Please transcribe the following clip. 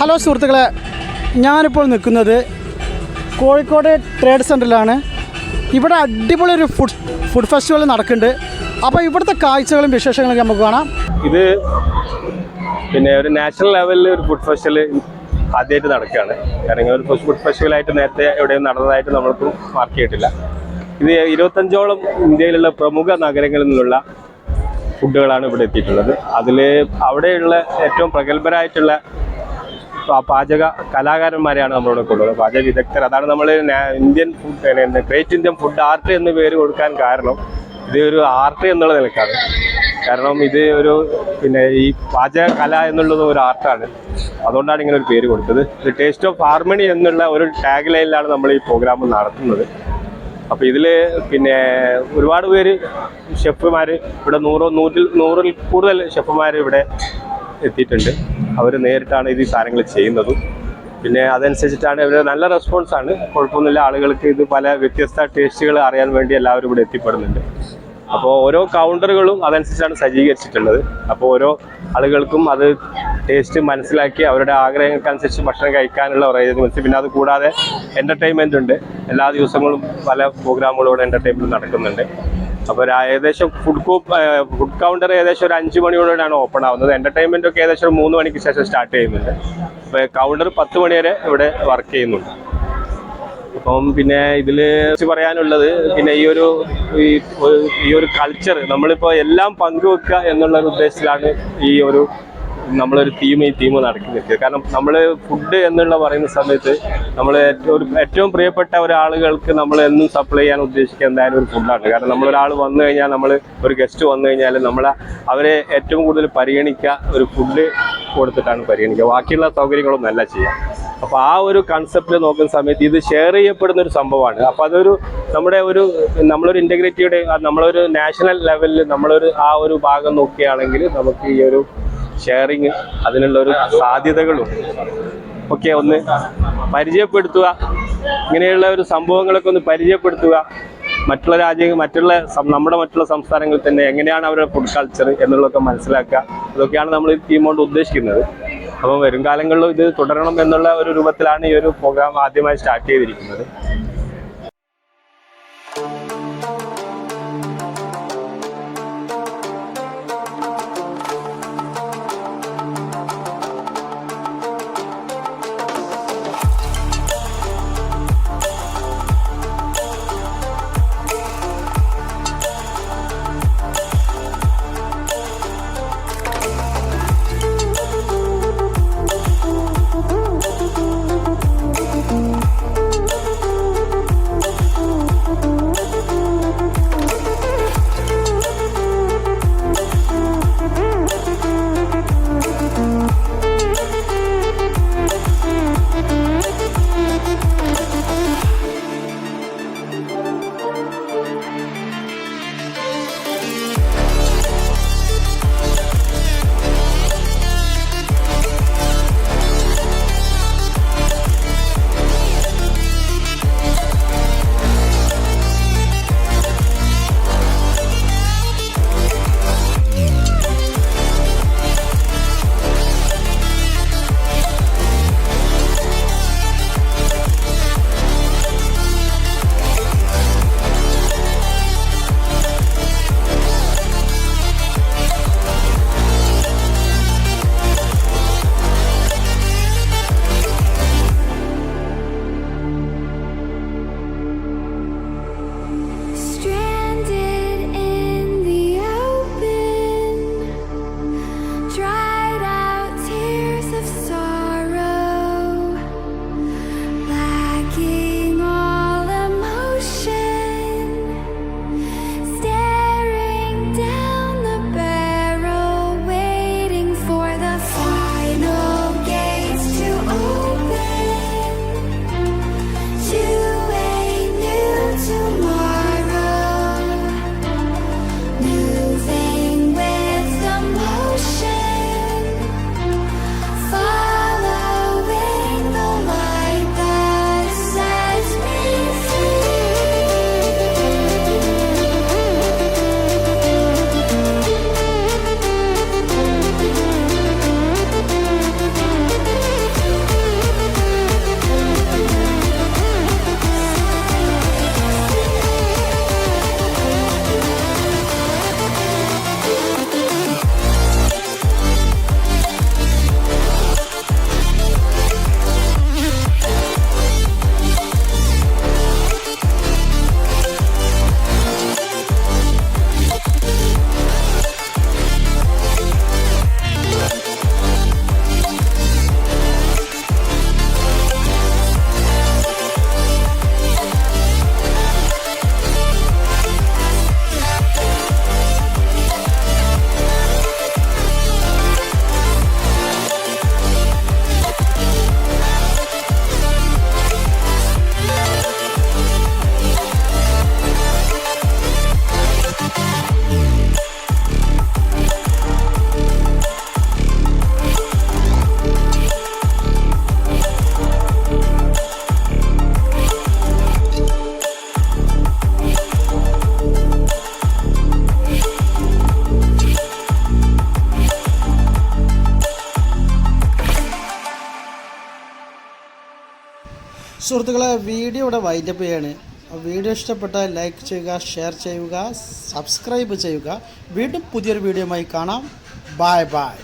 Hello സുഹൃത്തുക്കളെ, ഞാനിപ്പോൾ നിൽക്കുന്നത് കോഴിക്കോട് ട്രേഡ് സെൻറ്ററിലാണ്. ഇവിടെ അടിപൊളി ഒരു ഫുഡ് ഫെസ്റ്റിവൽ നടക്കുന്നുണ്ട്. അപ്പോൾ ഇവിടുത്തെ കാഴ്ചകളും വിശേഷങ്ങളൊക്കെ നമുക്ക് കാണാം. ഇത് പിന്നെ ഒരു നാഷണൽ ലെവലിൽ ഒരു ഫുഡ് ഫെസ്റ്റിവൽ ആദ്യമായിട്ട് നടക്കുകയാണ്. കാരണം ഒരു ഫുഡ് ഫെസ്റ്റിവലായിട്ട് നേരത്തെ എവിടെയും നടന്നതായിട്ട് നമ്മൾക്ക് മാർക്ക് ചെയ്തിട്ടില്ല. ഇത് 25ഓളം ഇന്ത്യയിലുള്ള പ്രമുഖ നഗരങ്ങളിൽ നിന്നുള്ള ഫുഡുകളാണ് ഇവിടെ എത്തിയിട്ടുള്ളത്. അതിൽ അവിടെയുള്ള ഏറ്റവും പ്രഗത്ഭരായിട്ടുള്ള പാചക കലാകാരന്മാരെയാണ് നമ്മളിവിടെ കൊണ്ടുവന്നത്, പാചക വിദഗ്ധർ. അതാണ് നമ്മൾ Indian food great Indian food art എന്ന് പേര് കൊടുക്കാൻ കാരണം. ഇത് ഒരു ആർട്ട് എന്നുള്ള നിലക്കാണ്. കാരണം ഇത് ഒരു ഈ പാചക കല എന്നുള്ളത് ഒരു ആർട്ടാണ്. അതുകൊണ്ടാണ് ഇങ്ങനെ ഒരു പേര് കൊടുത്തത്. ഇത് ടേസ്റ്റ് ഓഫ് ഹാർമണി എന്നുള്ള ഒരു ടാഗ് ലൈനിലാണ് നമ്മൾ ഈ പ്രോഗ്രാം നടത്തുന്നത്. അപ്പോൾ ഇതിൽ ഒരുപാട് പേര് ഷെഫുമാർ ഇവിടെ നൂറിൽ കൂടുതൽ ഷെഫുമാർ ഇവിടെ എത്തിയിട്ടുണ്ട്. അവർ നേരിട്ടാണ് ഇത് സാധനങ്ങൾ ചെയ്യുന്നതും. അതനുസരിച്ചിട്ടാണ് ഇവർ നല്ല റെസ്പോൺസാണ്. കുഴപ്പമൊന്നുമില്ല. ആളുകൾക്ക് ഇത് പല വ്യത്യസ്ത ടേസ്റ്റുകൾ അറിയാൻ വേണ്ടി എല്ലാവരും ഇവിടെ എത്തിപ്പെടുന്നുണ്ട്. അപ്പോൾ ഓരോ കൗണ്ടറുകളും അതനുസരിച്ചാണ് സജ്ജീകരിച്ചിട്ടുള്ളത്. അപ്പോൾ ഓരോ ആളുകൾക്കും അത് ടേസ്റ്റ് മനസ്സിലാക്കി അവരുടെ ആഗ്രഹങ്ങൾക്കനുസരിച്ച് ഭക്ഷണം കഴിക്കാനുള്ള അറേഞ്ച്മെൻറ്റ്സ്. അത് കൂടാതെ എൻ്റർടൈൻമെൻ്റ് ഉണ്ട്. എല്ലാ ദിവസങ്ങളും പല പ്രോഗ്രാമുകളും ഇവിടെ എൻ്റർടൈൻമെൻറ്റ് നടക്കുന്നുണ്ട്. അപ്പോൾ ഏകദേശം ഫുഡ് കൗണ്ടർ ഏകദേശം ഒരു 5 മണിയോടെയാണ് ഓപ്പൺ ആവുന്നത്. എൻ്റർടൈൻമെൻ്റ് ഒക്കെ ഏകദേശം ഒരു 3 മണിക്ക് ശേഷം സ്റ്റാർട്ട് ചെയ്യുന്നുണ്ട്. അപ്പോൾ കൗണ്ടർ 10 മണി വരെ ഇവിടെ വർക്ക് ചെയ്യുന്നുണ്ട്. അപ്പം ഇതിൽ പറയാനുള്ളത് ഈ ഒരു കൾച്ചർ നമ്മളിപ്പോൾ എല്ലാം പങ്കുവെക്കുക എന്നുള്ള ഒരു ഉദ്ദേശത്തിലാണ് നമ്മളൊരു തീം നടക്കുന്നത്. കാരണം നമ്മൾ ഫുഡ് എന്നുള്ള പറയുന്ന സമയത്ത് നമ്മൾ ഏറ്റവും പ്രിയപ്പെട്ട ഒരാളുകൾക്ക് നമ്മൾ എന്നും സപ്ലൈ ചെയ്യാൻ ഉദ്ദേശിക്കുക എന്തായാലും ഒരു ഫുഡാണ്. കാരണം നമ്മളൊരാൾ വന്നു കഴിഞ്ഞാൽ, ഒരു ഗസ്റ്റ് വന്നു കഴിഞ്ഞാൽ അവരെ ഏറ്റവും കൂടുതൽ പരിഗണിക്കുക ഒരു ഫുഡ് കൊടുത്തിട്ടാണ് പരിഗണിക്കുക. ബാക്കിയുള്ള സൗകര്യങ്ങളൊന്നും അല്ല ചെയ്യാം. അപ്പോൾ ആ ഒരു കൺസെപ്റ്റ് നോക്കുന്ന സമയത്ത് ഇത് ഷെയർ ചെയ്യപ്പെടുന്ന ഒരു സംഭവമാണ്. അപ്പോൾ നമ്മളൊരു ഇൻ്റഗ്രിറ്റിയുടെ നമ്മളൊരു നാഷണൽ ലെവലിൽ ആ ഒരു ഭാഗം നോക്കുകയാണെങ്കിൽ നമുക്ക് ഈ ഒരു ഷെയറിങ് അതിനുള്ളൊരു സാധ്യതകളും ഒക്കെ ഒന്ന് പരിചയപ്പെടുത്തുക. ഇങ്ങനെയുള്ള ഒരു സംഭവങ്ങളൊക്കെ ഒന്ന് പരിചയപ്പെടുത്തുക. മറ്റുള്ള സംസ്ഥാനങ്ങളിൽ തന്നെ എങ്ങനെയാണ് അവരുടെ ഫുഡ് കൾച്ചർ എന്നുള്ളതൊക്കെ മനസ്സിലാക്കുക. ഇതൊക്കെയാണ് നമ്മൾ ഈ ടീം കൊണ്ട് ഉദ്ദേശിക്കുന്നത്. അപ്പോൾ വരും കാലങ്ങളിലും ഇത് തുടരണം എന്നുള്ള ഒരു രൂപത്തിലാണ് ഈ ഒരു പ്രോഗ്രാം ആദ്യമായി സ്റ്റാർട്ട് ചെയ്തിരിക്കുന്നത്. സുഹൃത്തുക്കളെ, വീഡിയോ ഇവിടെ വൈൻഡപ്പ് ചെയ്യാണ്. വീഡിയോ ഇഷ്ടപ്പെട്ടാൽ ലൈക്ക് ചെയ്യുക, ഷെയർ ചെയ്യുക, സബ്സ്ക്രൈബ് ചെയ്യുക. വീണ്ടും പുതിയൊരു വീഡിയോയുമായി കാണാം. Bye bye.